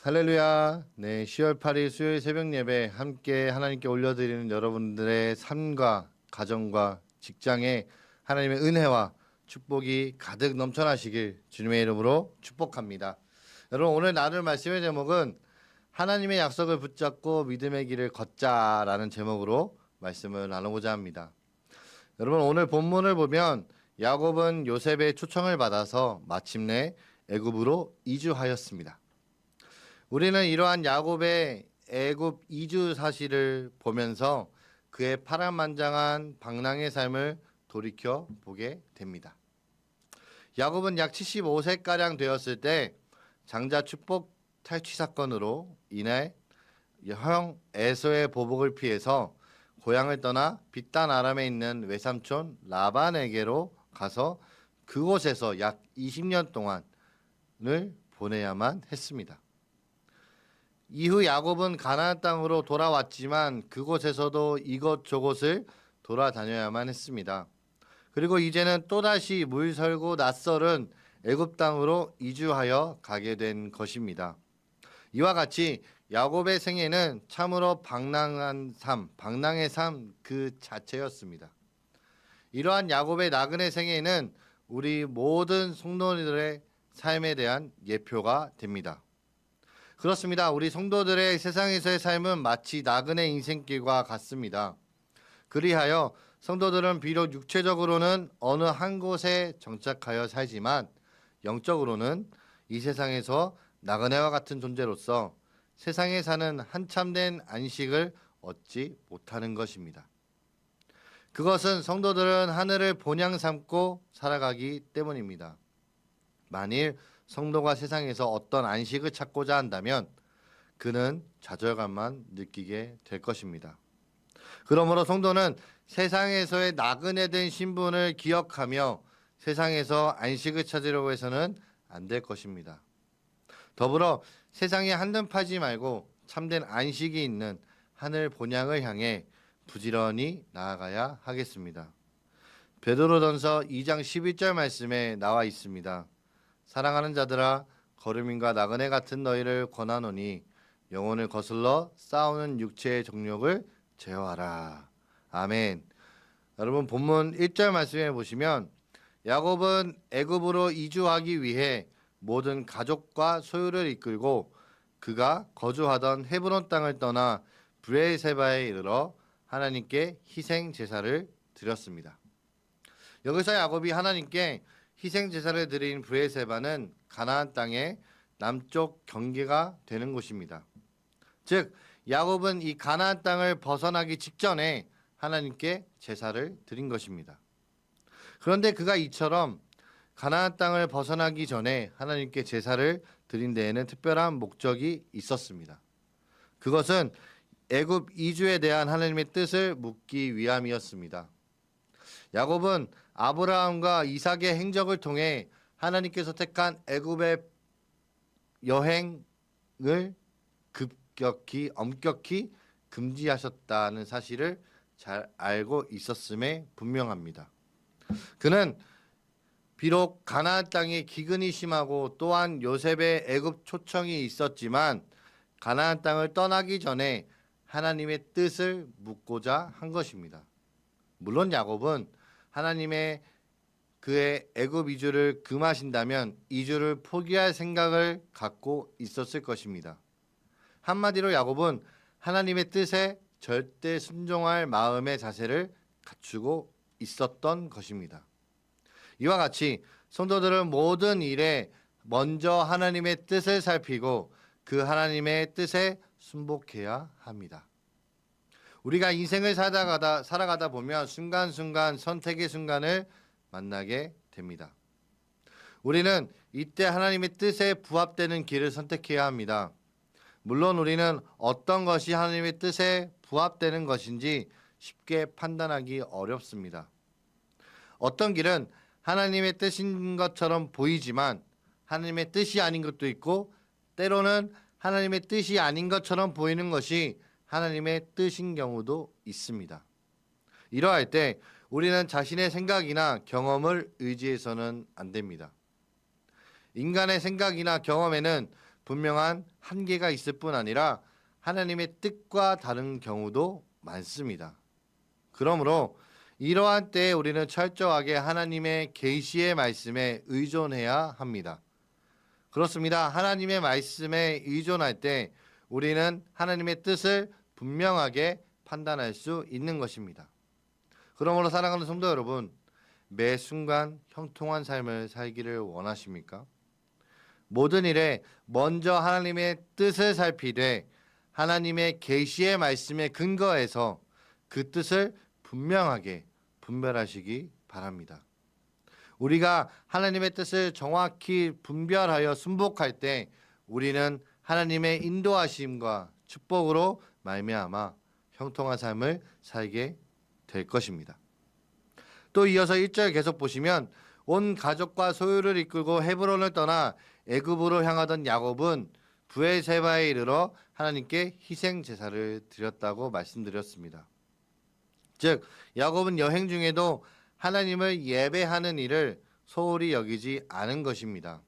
할렐루야. 네, 10월 8일 수요일 새벽 예배 함께 하나님께 올려드리는 여러분들의 삶과 가정과 직장에 하나님의 은혜와 축복이 가득 넘쳐나시길 주님의 이름으로 축복합니다. 여러분, 오늘 나눌 말씀의 제목은 하나님의 약속을 붙잡고 믿음의 길을 걷자라는 제목으로 말씀을 나누고자 합니다. 여러분, 오늘 본문을 보면 야곱은 요셉의 초청을 받아서 마침내 애굽으로 이주하였습니다. 우리는 이러한 야곱의 애굽 이주 사실을 보면서 그의 파란만장한 방랑의 삶을 돌이켜 보게 됩니다. 야곱은 약 75세가량 되었을 때 장자 축복 탈취 사건으로 인해 형 에서의 보복을 피해서 고향을 떠나 빛단 아람에 있는 외삼촌 라반에게로 가서 그곳에서 약 20년 동안을 보내야만 했습니다. 이후 야곱은 가나안 땅으로 돌아왔지만 그곳에서도 이곳저곳을 돌아다녀야만 했습니다. 그리고 이제는 또다시 물설고 낯설은 애굽 땅으로 이주하여 가게 된 것입니다. 이와 같이 야곱의 생애는 참으로 방랑의 삶 그 자체였습니다. 이러한 야곱의 나그네 생애는 우리 모든 성도들의 삶에 대한 예표가 됩니다. 그렇습니다. 우리 성도들의 세상에서의 삶은 마치 나그네 인생길과 같습니다. 그리하여 성도들은 비록 육체적으로는 어느 한 곳에 정착하여 살지만 영적으로는 이 세상에서 나그네와 같은 존재로서 세상에 사는 한참된 안식을 얻지 못하는 것입니다. 그것은 성도들은 하늘을 본향 삼고 살아가기 때문입니다. 만일 성도가 세상에서 어떤 안식을 찾고자 한다면 그는 좌절감만 느끼게 될 것입니다. 그러므로 성도는 세상에서의 나그네된 신분을 기억하며 세상에서 안식을 찾으려고 해서는 안 될 것입니다. 더불어 세상에 한눈 파지 말고 참된 안식이 있는 하늘 본향을 향해 부지런히 나아가야 하겠습니다. 베드로전서 2장 11절 말씀에 나와 있습니다. 사랑하는 자들아 거류민과 나그네 같은 너희를 권하노니 영혼을 거슬러 싸우는 육체의 정욕을 제어하라. 아멘. 여러분 본문 1절 말씀에 보시면 야곱은 애굽으로 이주하기 위해 모든 가족과 소유를 이끌고 그가 거주하던 헤브론 땅을 떠나 브레세바에 이르러 하나님께 희생 제사를 드렸습니다. 여기서 야곱이 하나님께 희생 제사를 드린 브레세바는 가나안 땅의 남쪽 경계가 되는 곳입니다. 즉 야곱은 이 가나안 땅을 벗어나기 직전에 하나님께 제사를 드린 것입니다. 그런데 그가 이처럼 가나안 땅을 벗어나기 전에 하나님께 제사를 드린 데에는 특별한 목적이 있었습니다. 그것은 애굽 이주에 대한 하나님의 뜻을 묻기 위함이었습니다. 야곱은 아브라함과 이삭의 행적을 통해 하나님께서 택한 애굽의 여행을 엄격히 금지하셨다는 사실을 잘 알고 있었음에 분명합니다. 그는 비록 가나안 땅에 기근이 심하고 또한 요셉의 애굽 초청이 있었지만 가나안 땅을 떠나기 전에 하나님의 뜻을 묻고자 한 것입니다. 물론 야곱은 하나님의 그의 애굽 이주를 금하신다면 이주를 포기할 생각을 갖고 있었을 것입니다. 한마디로 야곱은 하나님의 뜻에 절대 순종할 마음의 자세를 갖추고 있었던 것입니다. 이와 같이 성도들은 모든 일에 먼저 하나님의 뜻을 살피고 그 하나님의 뜻에 순복해야 합니다. 우리가 인생을 살아가다 보면 순간순간 선택의 순간을 만나게 됩니다. 우리는 이때 하나님의 뜻에 부합되는 길을 선택해야 합니다. 물론 우리는 어떤 것이 하나님의 뜻에 부합되는 것인지 쉽게 판단하기 어렵습니다. 어떤 길은 하나님의 뜻인 것처럼 보이지만 하나님의 뜻이 아닌 것도 있고 때로는 하나님의 뜻이 아닌 것처럼 보이는 것이 하나님의 뜻인 경우도 있습니다. 이러할 때 우리는 자신의 생각이나 경험을 의지해서는 안 됩니다. 인간의 생각이나 경험에는 분명한 한계가 있을 뿐 아니라 하나님의 뜻과 다른 경우도 많습니다. 그러므로 이러한 때에 우리는 철저하게 하나님의 계시의 말씀에 의존해야 합니다. 그렇습니다. 하나님의 말씀에 의존할 때 우리는 하나님의 뜻을 분명하게 판단할 수 있는 것입니다. 그러므로 사랑하는 성도 여러분, 매 순간 형통한 삶을 살기를 원하십니까? 모든 일에 먼저 하나님의 뜻을 살피되 하나님의 계시의 말씀에 근거해서 그 뜻을 분명하게 분별하시기 바랍니다. 우리가 하나님의 뜻을 정확히 분별하여 순복할 때 우리는 하나님의 인도하심과 축복으로 말미암아 형통한 삶을 살게 될 것입니다. 또 이어서 1절 계속 보시면 온 가족과 소유를 이끌고 헤브론을 떠나 애굽으로 향하던 야곱은 브엘세바에 이르러 하나님께 희생 제사를 드렸다고 말씀드렸습니다. 즉 야곱은 여행 중에도 하나님을 예배하는 일을 소홀히 여기지 않은 것입니다.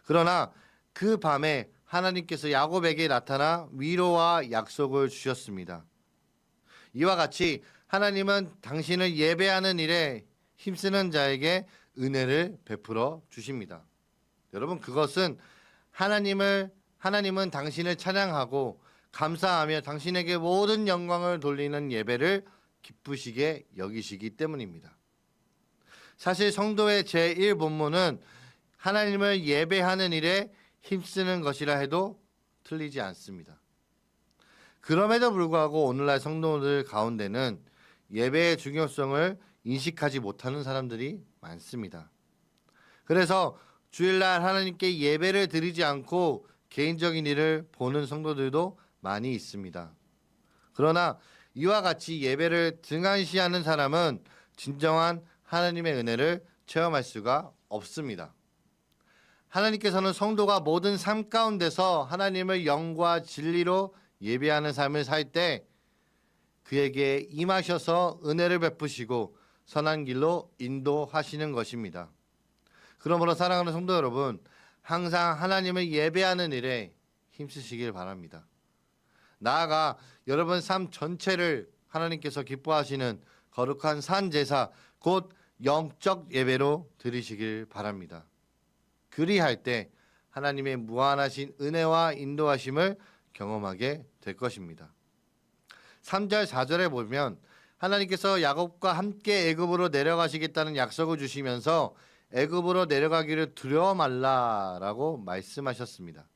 그러나 그 밤에 하나님께서 야곱에게 나타나 위로와 약속을 주셨습니다. 이와 같이 하나님은 당신을 예배하는 일에 힘쓰는 자에게 은혜를 베풀어 주십니다. 여러분, 그것은 하나님은 당신을 찬양하고 감사하며 당신에게 모든 영광을 돌리는 예배를 기쁘시게 여기시기 때문입니다. 사실 성도의 제1본문은 하나님을 예배하는 일에 힘쓰는 것이라 해도 틀리지 않습니다. 그럼에도 불구하고 오늘날 성도들 가운데는 예배의 중요성을 인식하지 못하는 사람들이 많습니다. 그래서 주일날 하나님께 예배를 드리지 않고 개인적인 일을 보는 성도들도 많이 있습니다. 그러나 이와 같이 예배를 등한시하는 사람은 진정한 하나님의 은혜를 체험할 수가 없습니다. 하나님께서는 성도가 모든 삶 가운데서 하나님을 영과 진리로 예배하는 삶을 살 때 그에게 임하셔서 은혜를 베푸시고 선한 길로 인도하시는 것입니다. 그러므로 사랑하는 성도 여러분, 항상 하나님을 예배하는 일에 힘쓰시길 바랍니다. 나아가 여러분 삶 전체를 하나님께서 기뻐하시는 거룩한 산 제사, 곧 영적 예배로 드리시길 바랍니다. 그리할 때 하나님의 무한하신 은혜와 인도하심을 경험하게 될 것입니다. 3절 4절에 보면 하나님께서 야곱과 함께 애굽으로 내려가시겠다는 약속을 주시면서 애굽으로 내려가기를 두려워 말라라고 말씀하셨습니다.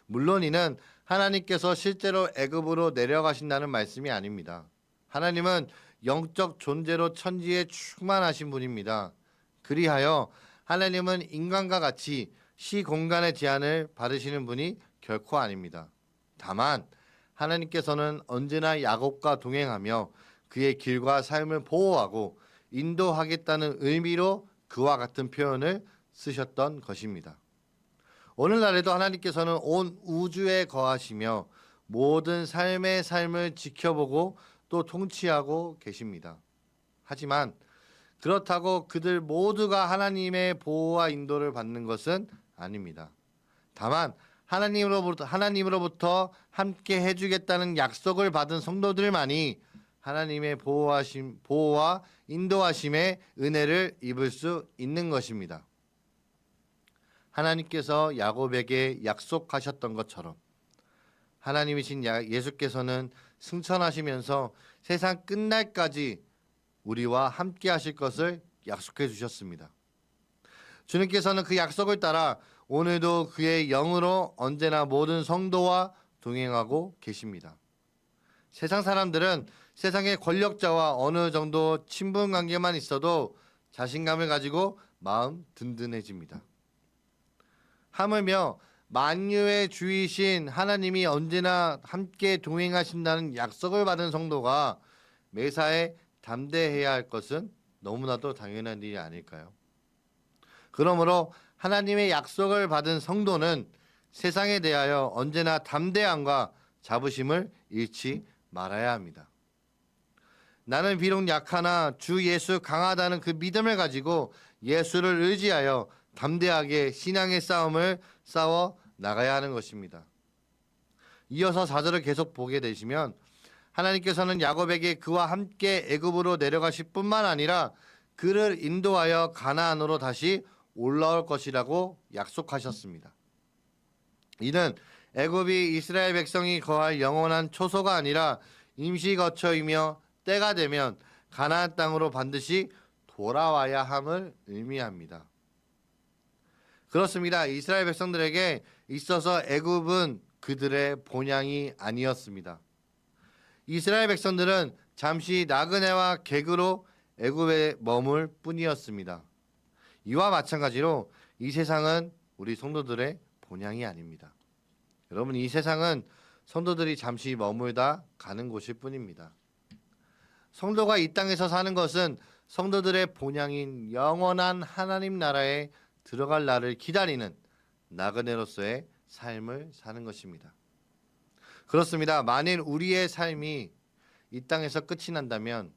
물론 이는 하나님께서 실제로 애굽으로 내려가신다는 말씀이 아닙니다. 하나님은 영적 존재로 천지에 충만하신 분입니다. 그리하여 하나님은 인간과 같이 시공간의 제한을 받으시는 분이 결코 아닙니다. 다만 하나님께서는 언제나 야곱과 동행하며 그의 길과 삶을 보호하고 인도하겠다는 의미로 그와 같은 표현을 쓰셨던 것입니다. 오늘날에도 하나님께서는 온 우주에 거하시며 모든 삶의 삶을 지켜보고 또 통치하고 계십니다. 하지만 그렇다고 그들 모두가 하나님의 보호와 인도를 받는 것은 아닙니다. 다만 하나님으로부터 함께 해주겠다는 약속을 받은 성도들만이 하나님의 보호와 인도하심의 은혜를 입을 수 있는 것입니다. 하나님께서 야곱에게 약속하셨던 것처럼 하나님이신 예수께서는 승천하시면서 세상 끝날까지 우리와 함께 하실 것을 약속해 주셨습니다. 주님께서는 그 약속을 따라 오늘도 그의 영으로 언제나 모든 성도와 동행하고 계십니다. 세상 사람들은 세상의 권력자와 어느 정도 친분 관계만 있어도 자신감을 가지고 마음 든든해집니다. 하물며 만유의 주이신 하나님이 언제나 함께 동행하신다는 약속을 받은 성도가 매사에 담대해야 할 것은 너무나도 당연한 일이 아닐까요? 그러므로 하나님의 약속을 받은 성도는 세상에 대하여 언제나 담대함과 자부심을 잃지 말아야 합니다. 나는 비록 약하나 주 예수 강하다는 그 믿음을 가지고 예수를 의지하여 담대하게 신앙의 싸움을 싸워 나가야 하는 것입니다. 이어서 4절을 계속 보게 되시면 하나님께서는 야곱에게 그와 함께 애굽으로 내려가실 뿐만 아니라 그를 인도하여 가나안으로 다시 올라올 것이라고 약속하셨습니다. 이는 애굽이 이스라엘 백성이 거할 영원한 초소가 아니라 임시 거처이며 때가 되면 가나안 땅으로 반드시 돌아와야 함을 의미합니다. 그렇습니다. 이스라엘 백성들에게 있어서 애굽은 그들의 본향이 아니었습니다. 이스라엘 백성들은 잠시 나그네와 객으로 애굽에 머물 뿐이었습니다. 이와 마찬가지로 이 세상은 우리 성도들의 본향이 아닙니다. 여러분, 이 세상은 성도들이 잠시 머물다 가는 곳일 뿐입니다. 성도가 이 땅에서 사는 것은 성도들의 본향인 영원한 하나님 나라에 들어갈 날을 기다리는 나그네로서의 삶을 사는 것입니다. 그렇습니다. 만일 우리의 삶이 이 땅에서 끝이 난다면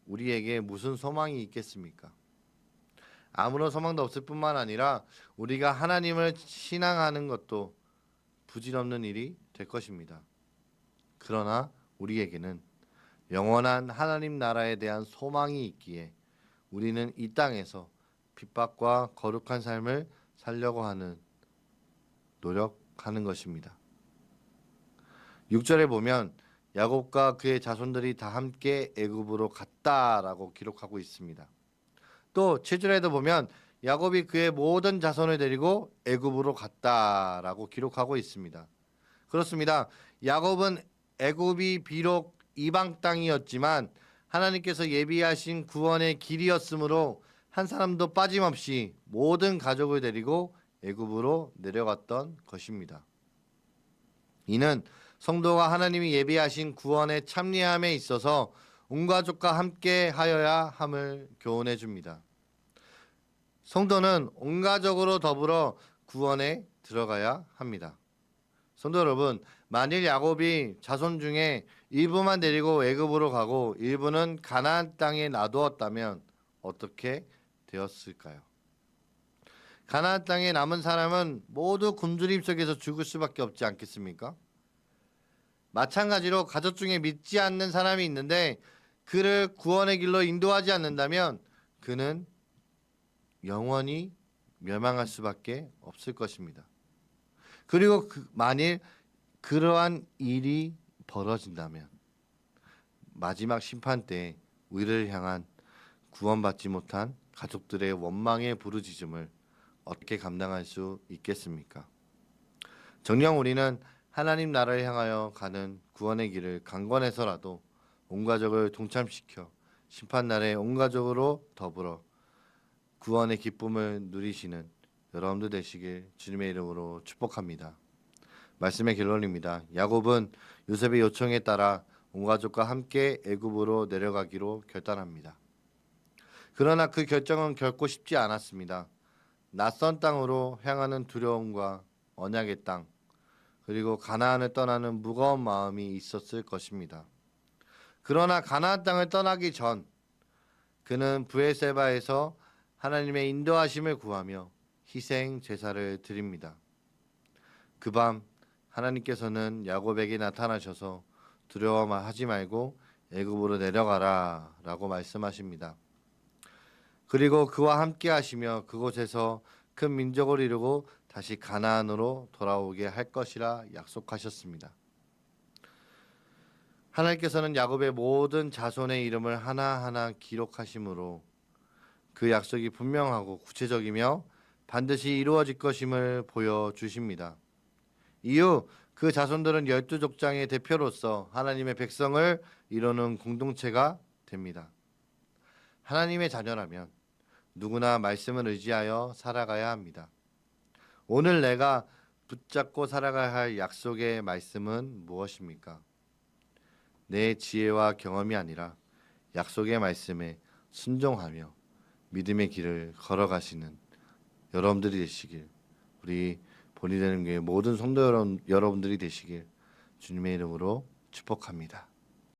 우리에게 무슨 소망이 있겠습니까? 아무런 소망도 없을 뿐만 아니라 우리가 하나님을 신앙하는 것도 부질없는 일이 될 것입니다. 그러나 우리에게는 영원한 하나님 나라에 대한 소망이 있기에 우리는 이 땅에서 핍박과 거룩한 삶을 살려고 하는 노력하는 것입니다. 6절에 보면 야곱과 그의 자손들이 다 함께 애굽으로 갔다라고 기록하고 있습니다. 또 7절에도 보면 야곱이 그의 모든 자손을 데리고 애굽으로 갔다라고 기록하고 있습니다. 그렇습니다. 야곱은 애굽이 비록 이방 땅이었지만 하나님께서 예비하신 구원의 길이었으므로 한 사람도 빠짐없이 모든 가족을 데리고 애굽으로 내려갔던 것입니다. 이는 성도가 하나님이 예비하신 구원의 참여함에 있어서 온 가족과 함께 하여야 함을 교훈해 줍니다. 성도는 온 가족으로 더불어 구원에 들어가야 합니다. 성도 여러분, 만일 야곱이 자손 중에 일부만 데리고 애굽으로 가고 일부는 가나안 땅에 놔두었다면 어떻게 되었을까요? 가나안 땅에 남은 사람은 모두 굶주림 속에서 죽을 수밖에 없지 않겠습니까? 마찬가지로 가족 중에 믿지 않는 사람이 있는데 그를 구원의 길로 인도하지 않는다면 그는 영원히 멸망할 수밖에 없을 것입니다. 그리고 만일 그러한 일이 벌어진다면 마지막 심판 때 우리를 향한 구원받지 못한 가족들의 원망의 부르짖음을 어떻게 감당할 수 있겠습니까? 정녕 우리는 하나님 나라를 향하여 가는 구원의 길을 강건해서라도 온 가족을 동참시켜 심판날에 온 가족으로 더불어 구원의 기쁨을 누리시는 여러분들 되시길 주님의 이름으로 축복합니다. 말씀의 결론입니다. 야곱은 요셉의 요청에 따라 온 가족과 함께 애굽으로 내려가기로 결단합니다. 그러나 그 결정은 결코 쉽지 않았습니다. 낯선 땅으로 향하는 두려움과 언약의 땅, 그리고 가나안을 떠나는 무거운 마음이 있었을 것입니다. 그러나 가나안 땅을 떠나기 전 그는 브에세바에서 하나님의 인도하심을 구하며 희생 제사를 드립니다. 그 밤 하나님께서는 야곱에게 나타나셔서 두려워하지 말고 애굽으로 내려가라 라고 말씀하십니다. 그리고 그와 함께 하시며 그곳에서 큰 민족을 이루고 다시 가나안으로 돌아오게 할 것이라 약속하셨습니다. 하나님께서는 야곱의 모든 자손의 이름을 하나하나 기록하심으로 그 약속이 분명하고 구체적이며 반드시 이루어질 것임을 보여주십니다. 이후 그 자손들은 12족장의 대표로서 하나님의 백성을 이루는 공동체가 됩니다. 하나님의 자녀라면 누구나 말씀을 의지하여 살아가야 합니다. 오늘 내가 붙잡고 살아가야 할 약속의 말씀은 무엇입니까? 내 지혜와 경험이 아니라 약속의 말씀에 순종하며 믿음의 길을 걸어가시는 여러분들이 되시길, 우리 본이 되는 교회 모든 성도 여러분들이 되시길 주님의 이름으로 축복합니다.